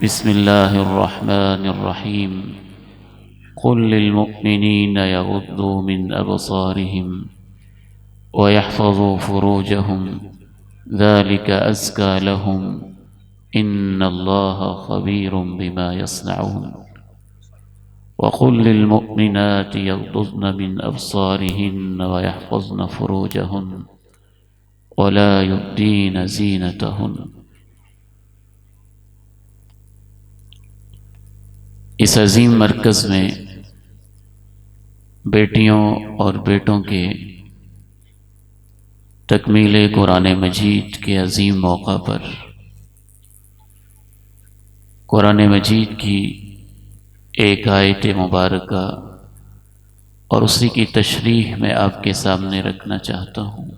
بسم الله الرحمن الرحيم. قل للمؤمنين يغضوا من أبصارهم ويحفظوا فروجهم ذلك أزكى لهم إن الله خبير بما يصنعون. وقل للمؤمنات يغضضن من أبصارهن ويحفظن فروجهن ولا يبدين زينتهن. اس عظیم مرکز میں بیٹیوں اور بیٹوں کے تکمیل قرآن مجید کے عظیم موقع پر قرآن مجید کی ایک آیت مبارکہ اور اسی کی تشریح میں آپ کے سامنے رکھنا چاہتا ہوں۔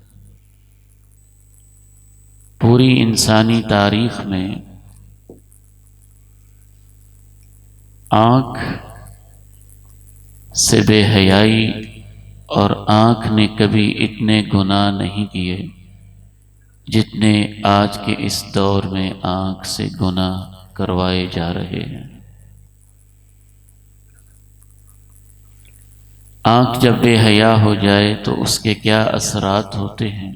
پوری انسانی تاریخ میں آنکھ سے بے حیائی اور آنکھ نے کبھی اتنے گناہ نہیں کیے جتنے آج کے اس دور میں آنکھ سے گناہ کروائے جا رہے ہیں۔ آنکھ جب بے حیا ہو جائے تو اس کے کیا اثرات ہوتے ہیں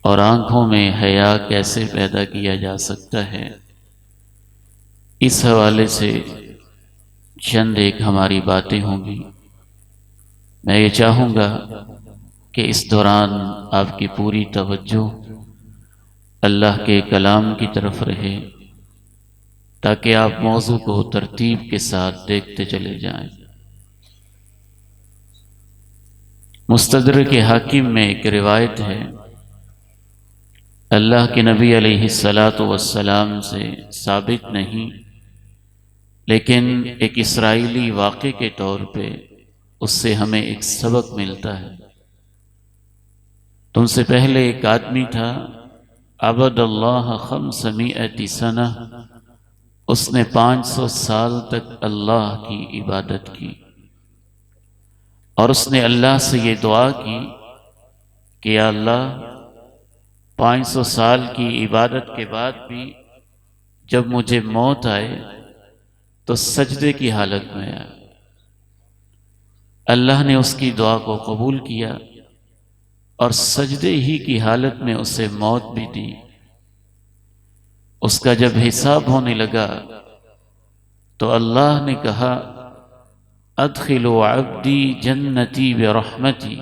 اور آنکھوں میں حیا کیسے پیدا کیا جا سکتا ہے، اس حوالے سے چند ایک ہماری باتیں ہوں گی۔ میں یہ چاہوں گا کہ اس دوران آپ کی پوری توجہ اللہ کے کلام کی طرف رہے تاکہ آپ موضوع کو ترتیب کے ساتھ دیکھتے چلے جائیں۔ مستدرک حاکم میں ایک روایت ہے، اللہ کے نبی علیہ السلام سے ثابت نہیں، لیکن ایک اسرائیلی واقعے کے طور پہ اس سے ہمیں ایک سبق ملتا ہے۔ تم سے پہلے ایک آدمی تھا، عبد اللہ 500 سنہ، اس نے 500 سال تک اللہ کی عبادت کی، اور اس نے اللہ سے یہ دعا کی کہ یا اللہ 500 سال کی عبادت کے بعد بھی جب مجھے موت آئے تو سجدے کی حالت میں آئے۔ اللہ نے اس کی دعا کو قبول کیا اور سجدے ہی کی حالت میں اسے موت بھی دی۔ اس کا جب حساب ہونے لگا تو اللہ نے کہا ادخلوا عبدی جنتی برحمتی،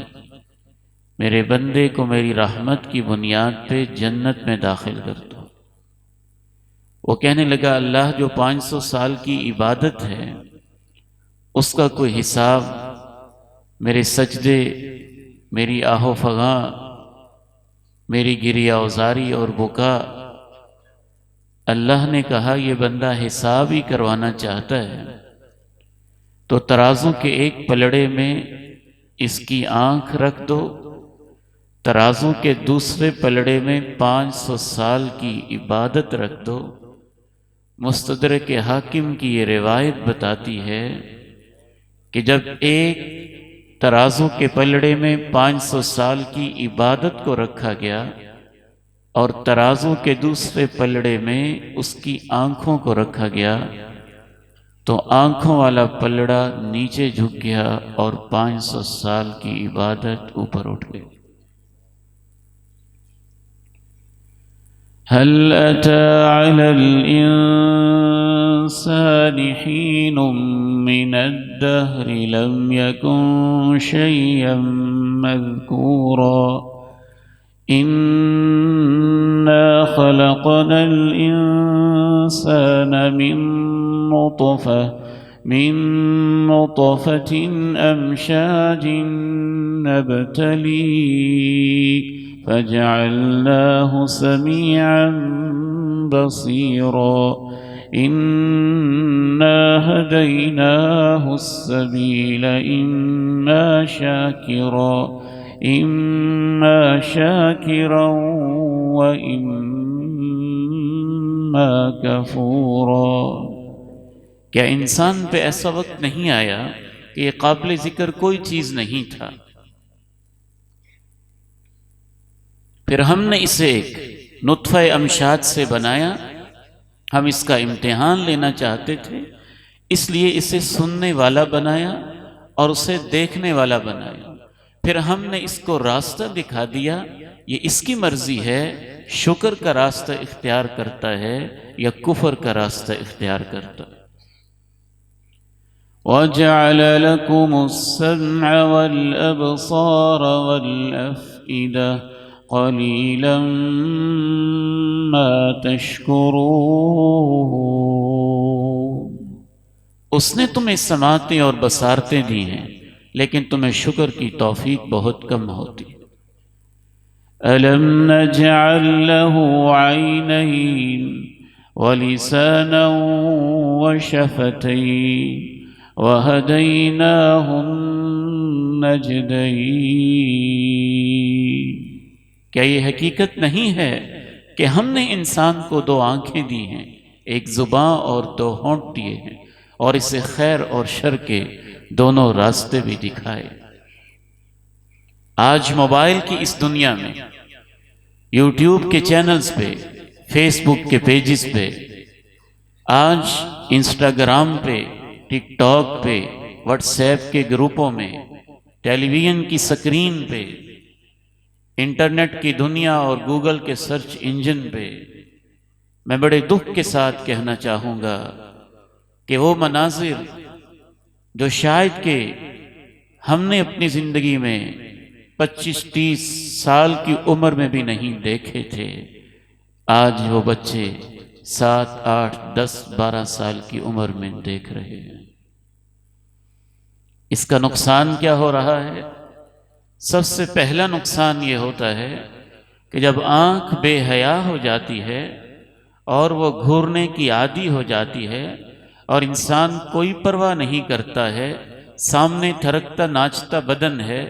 میرے بندے کو میری رحمت کی بنیاد پہ جنت میں داخل کر دو۔ وہ کہنے لگا اللہ جو 500 سال کی عبادت ہے اس کا کوئی حساب، میرے سجدے، میری آہ و فغاں، میری گریہ اوزاری اور بکا، اللہ نے کہا یہ بندہ حساب ہی کروانا چاہتا ہے تو ترازو کے ایک پلڑے میں اس کی آنکھ رکھ دو، ترازو کے دوسرے پلڑے میں 500 سال کی عبادت رکھ دو۔ مستدرک حاکم کی یہ روایت بتاتی ہے کہ جب ایک ترازو کے پلڑے میں 500 سال کی عبادت کو رکھا گیا اور ترازو کے دوسرے پلڑے میں اس کی آنکھوں کو رکھا گیا تو آنکھوں والا پلڑا نیچے جھک گیا اور 500 سال کی عبادت اوپر اٹھ گئی۔ هل أتى على الإنسان حين من الدهر لم يكن شيئا مذكورا إنا خلقنا الإنسان من نطفة أمشاج نبتليه فجعلناه سميعا بصيرا إنا هديناه السبيل إما شاكرا وإما كفورا۔ کیا انسان پہ ایسا وقت نہیں آیا کہ یہ قابل ذکر کوئی چیز نہیں تھا، پھر ہم نے اسے ایک نطفہ امشاج سے بنایا، ہم اس کا امتحان لینا چاہتے تھے، اس لیے اسے سننے والا بنایا اور اسے دیکھنے والا بنایا، پھر ہم نے اس کو راستہ دکھا دیا، یہ اس کی مرضی ہے شکر کا راستہ اختیار کرتا ہے یا کفر کا راستہ اختیار کرتا ہے۔ وَجَعَلَ لَكُمُ السَّمْعَ وَالْأَبْصَارَ وَالْأَفْئِدَةَ قَلِيلًا مَا تَشْكُرُونَ۔ اس نے تمہیں سماعتیں اور بصارتیں دی ہیں، لیکن تمہیں شکر کی توفیق بہت کم ہوتی۔ أَلَمْ نَجْعَلْ لَهُ عَيْنَيْنِ وَلِسَانًا وَشَفَتَيْنِ وَهَدَيْنَاهُ النَّجْدَيْنِ۔ کیا یہ حقیقت نہیں ہے کہ ہم نے انسان کو دو آنکھیں دی ہیں، ایک زباں اور دو ہونٹ دیے ہیں، اور اسے خیر اور شر کے دونوں راستے بھی دکھائے۔ آج موبائل کی اس دنیا میں یوٹیوب کے چینلز پہ، فیس بک کے پیجز پہ، آج انسٹاگرام پہ، ٹک ٹاک پہ، واٹس ایپ کے گروپوں میں، ٹیلی ویژن کی سکرین پہ، انٹرنیٹ کی دنیا اور گوگل کے سرچ انجن پہ، میں بڑے دکھ کے ساتھ کہنا چاہوں گا کہ وہ مناظر جو شاید کہ ہم نے اپنی زندگی میں 25-30 سال کی عمر میں بھی نہیں دیکھے تھے، آج وہ بچے 7، 8، 10، 12 سال کی عمر میں دیکھ رہے ہیں۔ اس کا نقصان کیا ہو رہا ہے؟ سب سے پہلا نقصان یہ ہوتا ہے کہ جب آنکھ بے حیا ہو جاتی ہے اور وہ گھورنے کی عادی ہو جاتی ہے اور انسان کوئی پرواہ نہیں کرتا ہے، سامنے تھرکتا ناچتا بدن ہے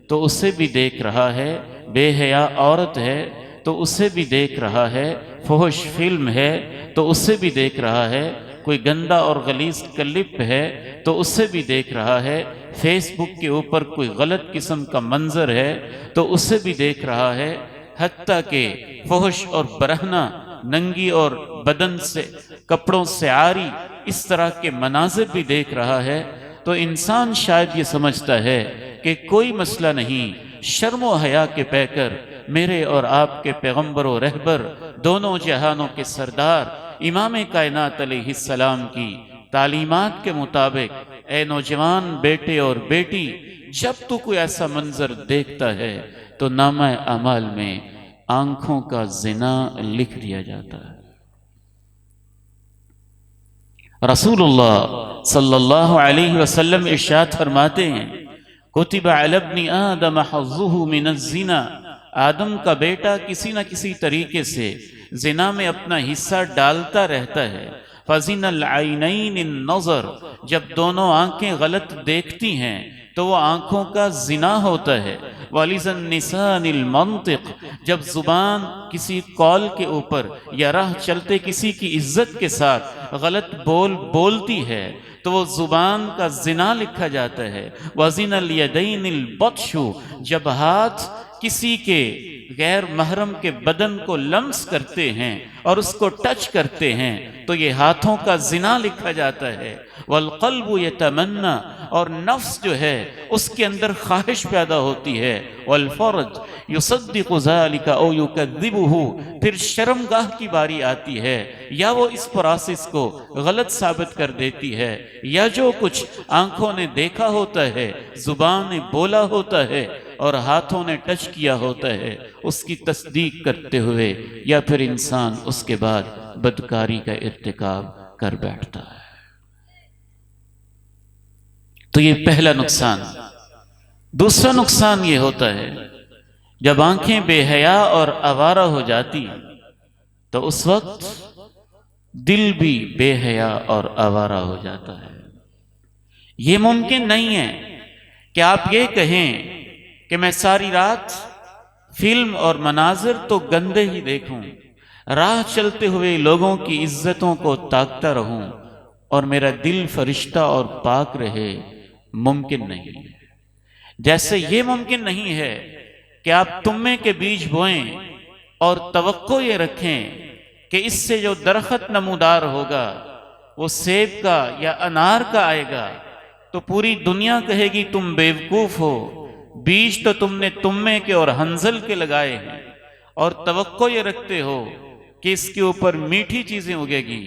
تو اسے بھی دیکھ رہا ہے، بے حیا عورت ہے تو اسے بھی دیکھ رہا ہے، فحش فلم ہے تو اسے بھی دیکھ رہا ہے، کوئی گندا اور غلیظ کلپ ہے تو اسے بھی دیکھ رہا ہے، فیس بک کے اوپر کوئی غلط قسم کا منظر ہے تو اسے بھی دیکھ رہا ہے، حتیٰ کہ فحش اور برہنہ، ننگی اور بدن سے کپڑوں سے عاری اس طرح کے مناظر بھی دیکھ رہا ہے، تو انسان شاید یہ سمجھتا ہے کہ کوئی مسئلہ نہیں، شرم و حیا کے پیکر میرے اور آپ کے پیغمبر و رہبر، دونوں جہانوں کے سردار امام کائنات علیہ السلام کی تعلیمات کے مطابق، اے نوجوان بیٹے اور بیٹی، جب تو کوئی ایسا منظر دیکھتا ہے تو نامہ اعمال میں آنکھوں کا زنا لکھ دیا جاتا ہے۔ رسول اللہ صلی اللہ علیہ وسلم ارشاد فرماتے ہیں، کتب علی ابن آدم حظہ من الزنا، آدم کا بیٹا کسی نہ کسی طریقے سے زنا میں اپنا حصہ ڈالتا رہتا ہے۔ فَزِنَ الْعَيْنَيْنِ النَّظَرِ، جب دونوں آنکھیں غلط دیکھتی ہیں تو وہ آنکھوں کا زنا ہوتا ہے۔ وَلِزَ النِّسَانِ الْمَنْطِقِ، جب زبان کسی قول کے اوپر یا راہ چلتے کسی کی عزت کے ساتھ غلط بولتی ہے تو وہ زبان کا زنا لکھا جاتا ہے۔ وَزِنَ الْيَدَيْنِ الْبَطْشُ، جب ہاتھ کسی کے غیر محرم کے بدن کو لمس کرتے ہیں اور اس کو ٹچ کرتے ہیں تو یہ ہاتھوں کا زنا لکھا جاتا ہے۔ والقلب یتمنی، اور نفس جو ہے اس کے اندر خواہش پیدا ہوتی ہے۔ والفرج یصدق ذلک او یکذبہ، پھر شرمگاہ کی باری آتی ہے، یا وہ اس پروسیس کو غلط ثابت کر دیتی ہے، یا جو کچھ آنکھوں نے دیکھا ہوتا ہے، زبان نے بولا ہوتا ہے اور ہاتھوں نے ٹچ کیا ہوتا ہے، اس کی تصدیق کرتے ہوئے یا پھر انسان اس کے بعد بدکاری کا ارتکاب کر بیٹھتا ہے۔ تو یہ پہلا نقصان۔ دوسرا نقصان یہ ہوتا ہے جب آنکھیں بے حیا اور آوارہ ہو جاتی تو اس وقت دل بھی بے حیا اور آوارہ ہو جاتا ہے۔ یہ ممکن نہیں ہے کہ آپ یہ کہیں کہ میں ساری رات فلم اور مناظر تو گندے ہی دیکھوں، راہ چلتے ہوئے لوگوں کی عزتوں کو تاکتا رہوں اور میرا دل فرشتہ اور پاک رہے، ممکن نہیں ہے۔ جیسے یہ ممکن نہیں ہے کہ آپ تمے کے بیج بوئیں اور توقع یہ رکھیں کہ اس سے جو درخت نمودار ہوگا وہ سیب کا یا انار کا آئے گا تو پوری دنیا کہے گی تم بیوقوف ہو، بیج تو تم نے تمے کے اور حنظل کے لگائے ہیں، اور توقع یہ رکھتے ہو کہ اس کے اوپر میٹھی چیزیں اگے گی۔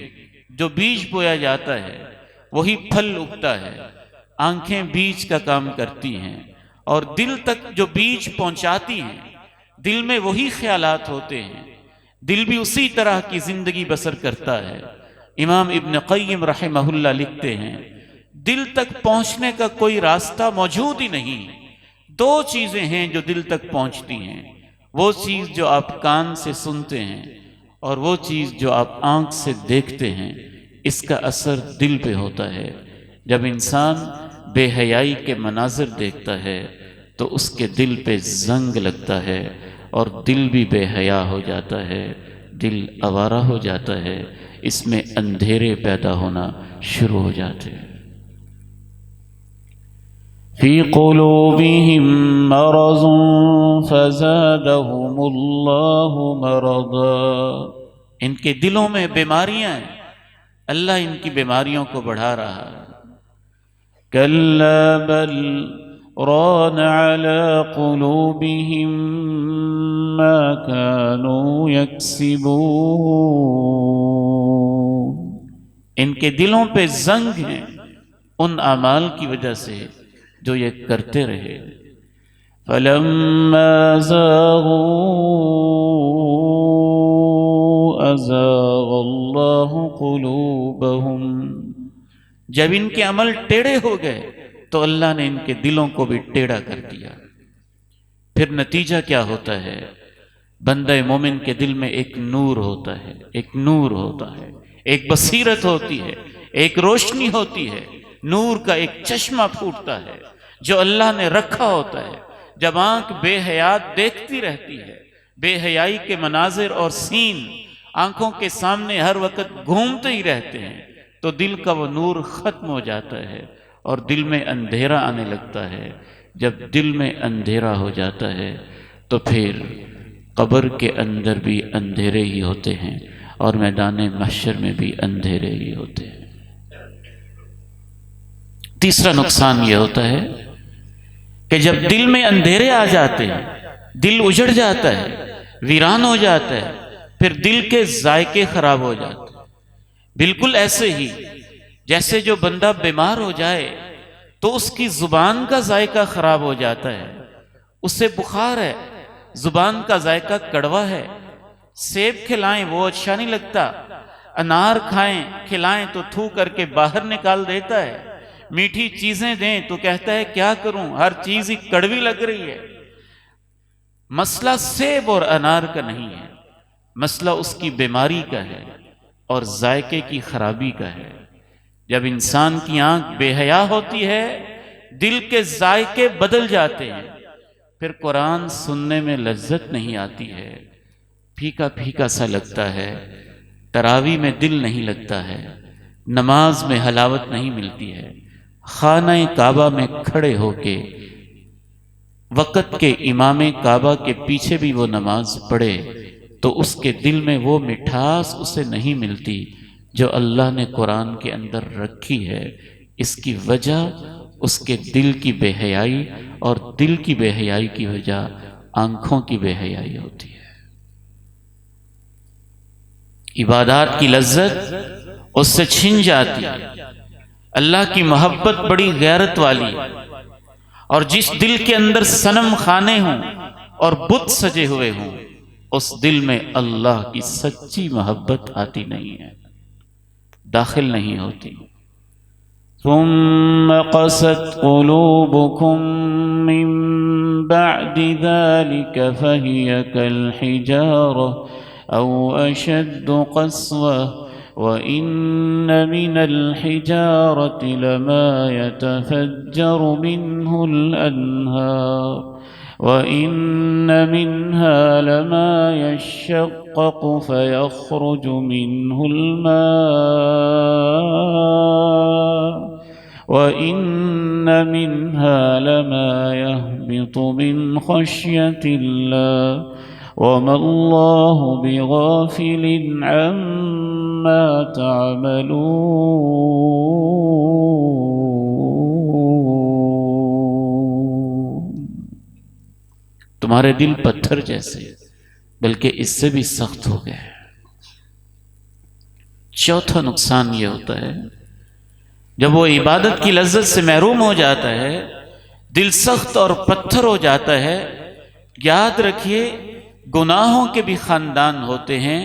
جو بیج بویا جاتا ہے وہی پھل اگتا ہے۔ آنکھیں بیج کا کام کرتی ہیں، اور دل تک جو بیج پہنچاتی ہیں، دل میں وہی خیالات ہوتے ہیں، دل بھی اسی طرح کی زندگی بسر کرتا ہے۔ امام ابن قیم رحمہ اللہ لکھتے ہیں دل تک پہنچنے کا کوئی راستہ موجود ہی نہیں، دو چیزیں ہیں جو دل تک پہنچتی ہیں، وہ چیز جو آپ کان سے سنتے ہیں اور وہ چیز جو آپ آنکھ سے دیکھتے ہیں، اس کا اثر دل پہ ہوتا ہے۔ جب انسان بے حیائی کے مناظر دیکھتا ہے تو اس کے دل پہ زنگ لگتا ہے، اور دل بھی بے حیا ہو جاتا ہے، دل آوارہ ہو جاتا ہے، اس میں اندھیرے پیدا ہونا شروع ہو جاتے ہیں۔ فی قلوبہم مرض فزادہم اللہ مرضا، ان کے دلوں میں بیماریاں ہیں، اللہ ان کی بیماریوں کو بڑھا رہا ہے۔ کلا بل ران على قلوبهم ما كانوا يكسبون، ان کے دلوں پہ زنگ ہیں ان اعمال کی وجہ سے جو یہ کرتے رہے۔ فلما زاغوا ازاغ اللہ قلوبهم، جب ان کے عمل ٹیڑھے ہو گئے تو اللہ نے ان کے دلوں کو بھی ٹیڑھا کر دیا۔ پھر نتیجہ کیا ہوتا ہے؟ بندہ مومن کے دل میں ایک نور ہوتا ہے، ایک نور ہوتا ہے، ایک بصیرت ہوتی ہے، ایک روشنی ہوتی ہے، نور کا ایک چشمہ پھوٹتا ہے جو اللہ نے رکھا ہوتا ہے۔ جب آنکھ بے حیات دیکھتی رہتی ہے، بے حیائی کے مناظر اور سین آنکھوں کے سامنے ہر وقت گھومتے ہی رہتے ہیں تو دل کا وہ نور ختم ہو جاتا ہے اور دل میں اندھیرا آنے لگتا ہے۔ جب دل میں اندھیرا ہو جاتا ہے تو پھر قبر کے اندر بھی اندھیرے ہی ہوتے ہیں اور میدان محشر میں بھی اندھیرے ہی ہوتے ہیں۔ تیسرا نقصان یہ ہوتا ہے کہ جب دل میں اندھیرے آ جاتے ہیں، دل اجڑ جاتا ہے، ویران ہو جاتا ہے، پھر دل کے ذائقے خراب ہو جاتے ہیں۔ بالکل ایسے ہی جیسے جو بندہ بیمار ہو جائے تو اس کی زبان کا ذائقہ خراب ہو جاتا ہے، اس سے بخار ہے، زبان کا ذائقہ کڑوا ہے، سیب کھلائیں وہ اچھا نہیں لگتا، انار کھائیں کھلائیں تو تھو کر کے باہر نکال دیتا ہے، میٹھی چیزیں دیں تو کہتا ہے کیا کروں، ہر چیز ہی کڑوی لگ رہی ہے۔ مسئلہ سیب اور انار کا نہیں ہے، مسئلہ اس کی بیماری کا ہے اور ذائقے کی خرابی کا ہے۔ جب انسان کی آنکھ بے حیا ہوتی ہے، دل کے ذائقے بدل جاتے ہیں، پھر قرآن سننے میں لذت نہیں آتی ہے، پھیکا پھیکا سا لگتا ہے، تراویح میں دل نہیں لگتا ہے، نماز میں حلاوت نہیں ملتی ہے۔ خانہ کعبہ میں کھڑے ہو کے وقت کے امام کعبہ کے پیچھے بھی وہ نماز پڑھے تو اس کے دل میں وہ مٹھاس اسے نہیں ملتی جو اللہ نے قرآن کے اندر رکھی ہے۔ اس کی وجہ اس کے دل کی بے حیائی، اور دل کی بے حیائی کی وجہ آنکھوں کی بے حیائی ہوتی ہے۔ عبادات کی لذت اس سے چھن جاتی ہے۔ اللہ کی محبت بڑی غیرت والی ہے، اور جس دل کے اندر صنم خانے ہوں اور بت سجے ہوئے ہوں، اس دل میں اللہ کی سچی محبت آتی نہیں ہے، داخل نہیں ہوتی۔ ثم قست قلوبكم من بعد ذلك فهي كالحجارة أو أشد قسوة وإن من الحجارة لما يتفجر منه الأنهار وإن منها لما يشقق فيخرج منه الماء وإن منها لما يهبط من خشية الله وما اللہ بغافل عما تعملون۔ تمہارے دل پتھر جیسے بلکہ اس سے بھی سخت ہو گئے۔ چوتھا نقصان یہ ہوتا ہے جب وہ عبادت کی لذت سے محروم ہو جاتا ہے، دل سخت اور پتھر ہو جاتا ہے، یاد رکھیے گناہوں کے بھی خاندان ہوتے ہیں،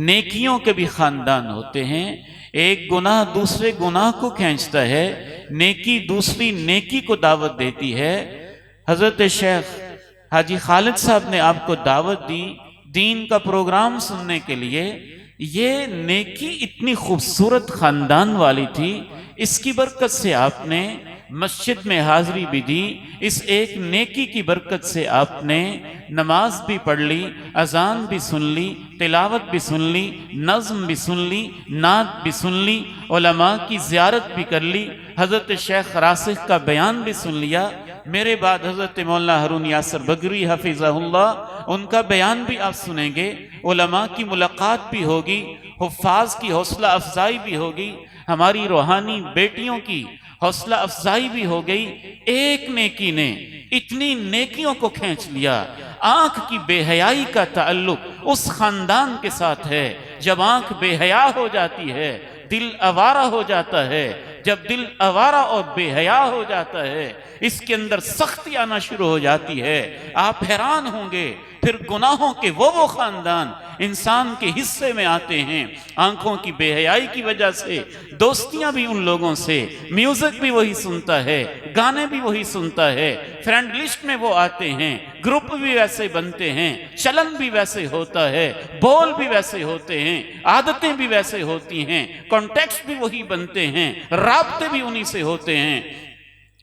نیکیوں کے بھی خاندان ہوتے ہیں۔ ایک گناہ دوسرے گناہ کو کھینچتا ہے، نیکی دوسری نیکی کو دعوت دیتی ہے۔ حضرت شیخ حاجی خالد صاحب نے آپ کو دعوت دی دین کا پروگرام سننے کے لیے۔ یہ نیکی اتنی خوبصورت خاندان والی تھی، اس کی برکت سے آپ نے مسجد میں حاضری بھی دی، اس ایک نیکی کی برکت سے آپ نے نماز بھی پڑھ لی، اذان بھی سن لی، تلاوت بھی سن لی، نظم بھی سن لی، نعت بھی سن لی، علماء کی زیارت بھی کر لی، حضرت شیخ راسخ کا بیان بھی سن لیا۔ میرے بعد حضرت مولانا ہارون یاسر بگری حفظہ اللہ، ان کا بیان بھی آپ سنیں گے، علماء کی ملاقات بھی ہوگی، حفاظ کی حوصلہ افزائی بھی ہوگی، ہماری روحانی بیٹیوں کی حوصلہ افزائی بھی ہو گئی۔ ایک نیکی نے اتنی نیکیوں کو کھینچ لیا۔ آنکھ کی بے حیائی کا تعلق اس خاندان کے ساتھ ہے۔ جب آنکھ بے حیا ہو جاتی ہے، دل آوارہ ہو جاتا ہے۔ جب دل آوارہ اور بے حیا ہو جاتا ہے، اس کے اندر سختی آنا شروع ہو جاتی ہے۔ آپ حیران ہوں گے، پھر گناہوں کے وہ خاندان انسان کے حصے میں آتے ہیں۔ آنکھوں کی بے حیائی کی وجہ سے دوستیاں بھی ان لوگوں سے، میوزک بھی وہی سنتا ہے، گانے بھی وہی سنتا ہے، فرینڈ لسٹ میں وہ آتے ہیں، گروپ بھی ویسے بنتے ہیں، چلن بھی ویسے ہوتا ہے، بول بھی ویسے ہوتے ہیں، عادتیں بھی ویسے ہوتی ہیں، کانٹیکٹ بھی وہی بنتے ہیں، رابطے بھی انہی سے ہوتے ہیں۔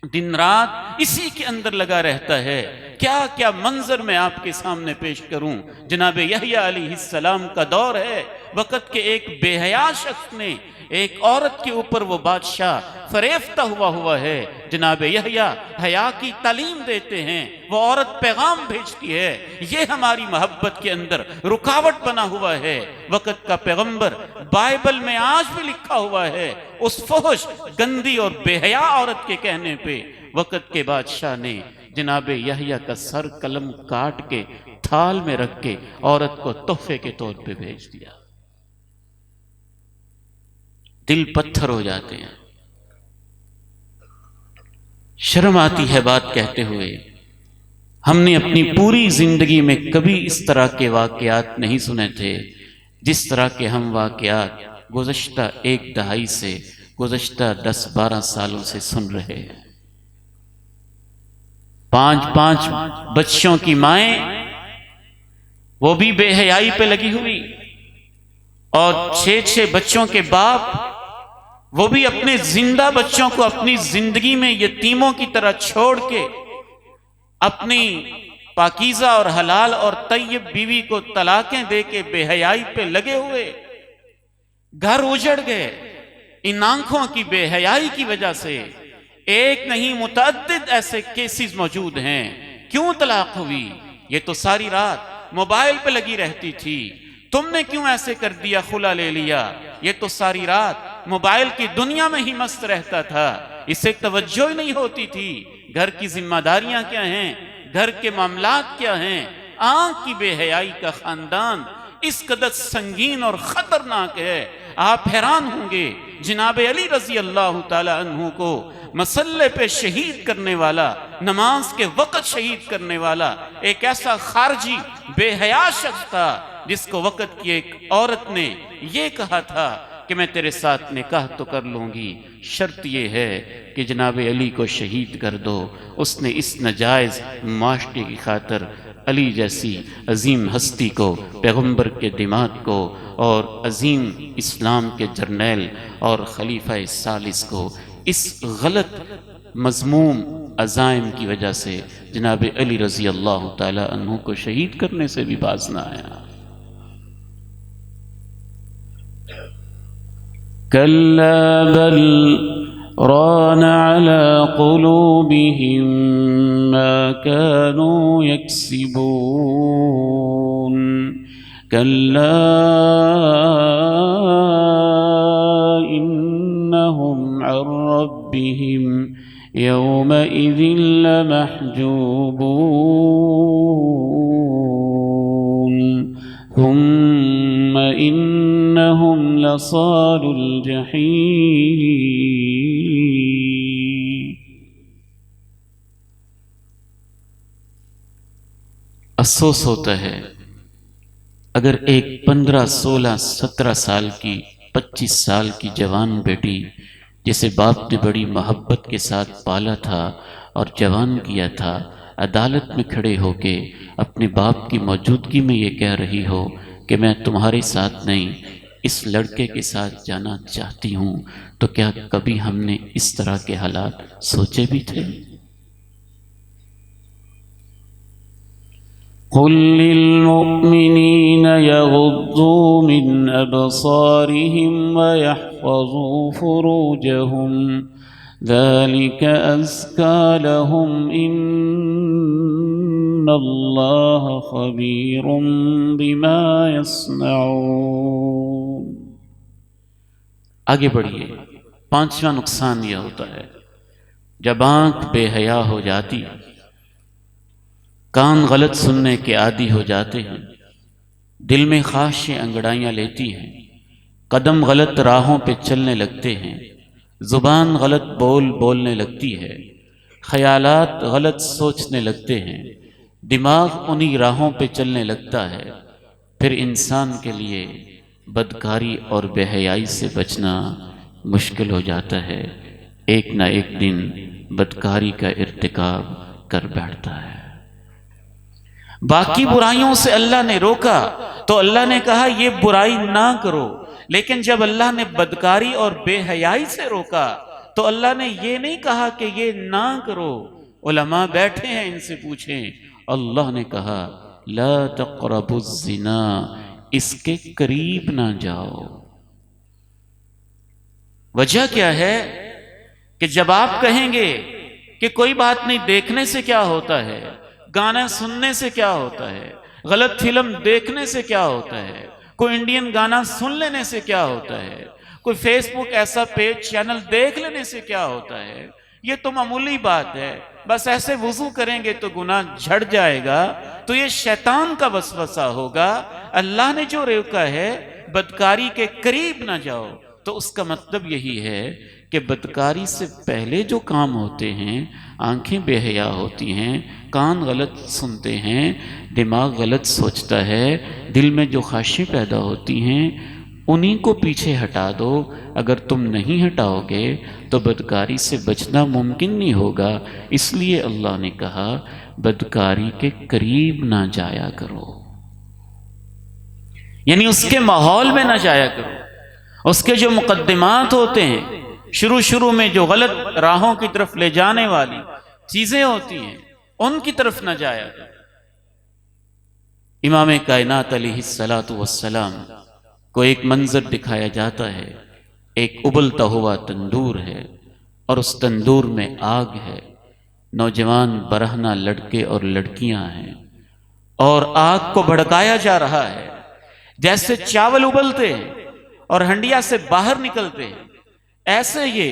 دن رات اسی کے اندر لگا رہتا ہے۔ کیا کیا منظر میں آپ کے سامنے پیش کروں۔ جناب یحییٰ علیہ السلام کا دور ہے، وقت کے ایک بے حیا شخص نے ایک عورت کے اوپر وہ بادشاہ فریفتہ ہوا ہے۔ جناب یحییٰ حیا کی تعلیم دیتے ہیں، وہ عورت پیغام بھیجتی ہے، یہ ہماری محبت کے اندر رکاوٹ بنا ہوا ہے۔ وقت کا پیغمبر بائبل میں آج بھی لکھا ہوا ہے، اس فحش گندی اور بے حیا عورت کے کہنے پہ وقت کے بادشاہ نے جناب یحییٰ کا سر قلم کاٹ کے تھال میں رکھ کے عورت کو تحفے کے طور پہ بھیج دیا۔ دل پتھر ہو جاتے ہیں۔ شرم آتی ہے بات کہتے ہوئے، ہم نے اپنی پوری زندگی میں کبھی اس طرح کے واقعات نہیں سنے تھے جس طرح کے ہم واقعات گزشتہ ایک دہائی سے، گزشتہ 10-12 سالوں سے سن رہے ہیں۔ 5 بچوں کی مائیں، وہ بھی بے حیائی پہ لگی ہوئی، اور 6 بچوں کے باپ، وہ بھی اپنے زندہ بچوں کو اپنی زندگی میں یتیموں کی طرح چھوڑ کے اپنی پاکیزہ اور حلال اور طیب بیوی کو طلاقیں دے کے بے حیائی پہ لگے ہوئے، گھر اجڑ گئے ان آنکھوں کی بے حیائی کی وجہ سے۔ ایک نہیں متعدد ایسے کیسز موجود ہیں۔ کیوں طلاق ہوئی؟ یہ تو ساری رات موبائل پہ لگی رہتی تھی، تم نے کیوں ایسے کر دیا، خلا لے لیا؟ یہ تو ساری رات موبائل کی دنیا میں ہی مست رہتا تھا، اسے توجہ ہی نہیں ہوتی تھی۔ گھر کی ذمہ داریاں کیا ہیں، گھر کے معاملات کیا ہیں؟ آنکھ کی بے حیائی کا خاندان اس قدر سنگین اور خطرناک ہے، آپ حیران ہوں گے۔ جناب علی رضی اللہ تعالی عنہ کو مسلح پہ شہید کرنے والا، نماز کے وقت شہید کرنے والا ایک ایسا خارجی بے حیا شخص تھا جس کو وقت کی ایک عورت نے یہ کہا تھا کہ میں تیرے ساتھ نکاح تو کر لوں گی، شرط یہ ہے کہ جناب علی کو شہید کر دو۔ اس نے اس ناجائز معاشرے کی خاطر علی جیسی عظیم ہستی کو، پیغمبر کے دماغ کو، اور عظیم اسلام کے جرنیل اور خلیفہ ثالث کو اس غلط مذموم عزائم کی وجہ سے جناب علی رضی اللہ تعالی عنہ کو شہید کرنے سے بھی باز نہ آیا۔ کلا بل ران على قلوبهم ما كانوا يكسبون كلا إنهم عن ربهم يومئذ لمحجوبون ثم إنهم لصالو الجحيم. افسوس ہوتا ہے اگر ایک 15 16 17 سال کی 25 سال کی جوان بیٹی جسے باپ نے بڑی محبت کے ساتھ پالا تھا اور جوان کیا تھا، عدالت میں کھڑے ہو کے اپنے باپ کی موجودگی میں یہ کہہ رہی ہو کہ میں تمہارے ساتھ نہیں اس لڑکے کے ساتھ جانا چاہتی ہوں، تو کیا کبھی ہم نے اس طرح کے حالات سوچے بھی تھے؟ قل للمؤمنین یغضوا من ابصارهم ویحفظوا فروجهم ذلك ازکی لهم ان اللہ خبیر بما یصنعون. آگے بڑھیے. 5واں نقصان یہ ہوتا ہے جب آنکھ بے حیا ہو جاتی ہے، کان غلط سننے کے عادی ہو جاتے ہیں، دل میں خواہشیں انگڑائیاں لیتی ہیں، قدم غلط راہوں پہ چلنے لگتے ہیں، زبان غلط بولنے لگتی ہے، خیالات غلط سوچنے لگتے ہیں، دماغ انہی راہوں پہ چلنے لگتا ہے، پھر انسان کے لیے بدکاری اور بے حیائی سے بچنا مشکل ہو جاتا ہے. ایک نہ ایک دن بدکاری کا ارتکاب کر بیٹھتا ہے. باقی برائیوں سے اللہ نے روکا تو اللہ نے کہا یہ برائی نہ کرو، لیکن جب اللہ نے بدکاری اور بے حیائی سے روکا تو اللہ نے یہ نہیں کہا کہ یہ نہ کرو. علماء بیٹھے ہیں، ان سے پوچھیں. اللہ نے کہا لا تقربوا الزنا، اس کے قریب نہ جاؤ. وجہ کیا ہے کہ جب آپ کہیں گے کہ کوئی بات نہیں، دیکھنے سے کیا ہوتا ہے، گانا سننے سے کیا ہوتا ہے، غلط فلم دیکھنے سے کیا ہوتا ہے، کوئی انڈین گانا سن لینے سے کیا ہوتا ہے، کوئی فیس بک ایسا پیج چینل دیکھ لینے سے کیا ہوتا ہے، یہ تو معمولی بات ہے، بس ایسے وضو کریں گے تو گناہ جھڑ جائے گا. تو یہ شیطان کا وسوسہ ہوگا. اللہ نے جو روکا ہے بدکاری کے قریب نہ جاؤ، تو اس کا مطلب یہی ہے کہ بدکاری سے پہلے جو کام ہوتے ہیں، آنکھیں بے حیا ہوتی ہیں، کان غلط سنتے ہیں، دماغ غلط سوچتا ہے، دل میں جو خواہشیں پیدا ہوتی ہیں انہی کو پیچھے ہٹا دو. اگر تم نہیں ہٹاؤ گے تو بدکاری سے بچنا ممکن نہیں ہوگا. اس لیے اللہ نے کہا بدکاری کے قریب نہ جایا کرو، یعنی اس کے ماحول میں نہ جایا کرو. اس کے جو مقدمات ہوتے ہیں، شروع میں جو غلط راہوں کی طرف لے جانے والی چیزیں ہوتی ہیں، ان کی طرف نہ جایا کرو. امام کائنات علیہ السلام کو ایک منظر دکھایا جاتا ہے. ایک ابلتا ہوا تندور ہے اور اس تندور میں آگ ہے، نوجوان برہنہ لڑکے اور لڑکیاں ہیں، اور آگ کو بھڑکایا جا رہا ہے. جیسے چاول ابلتے ہیں اور ہنڈیا سے باہر نکلتے ہیں، ایسے یہ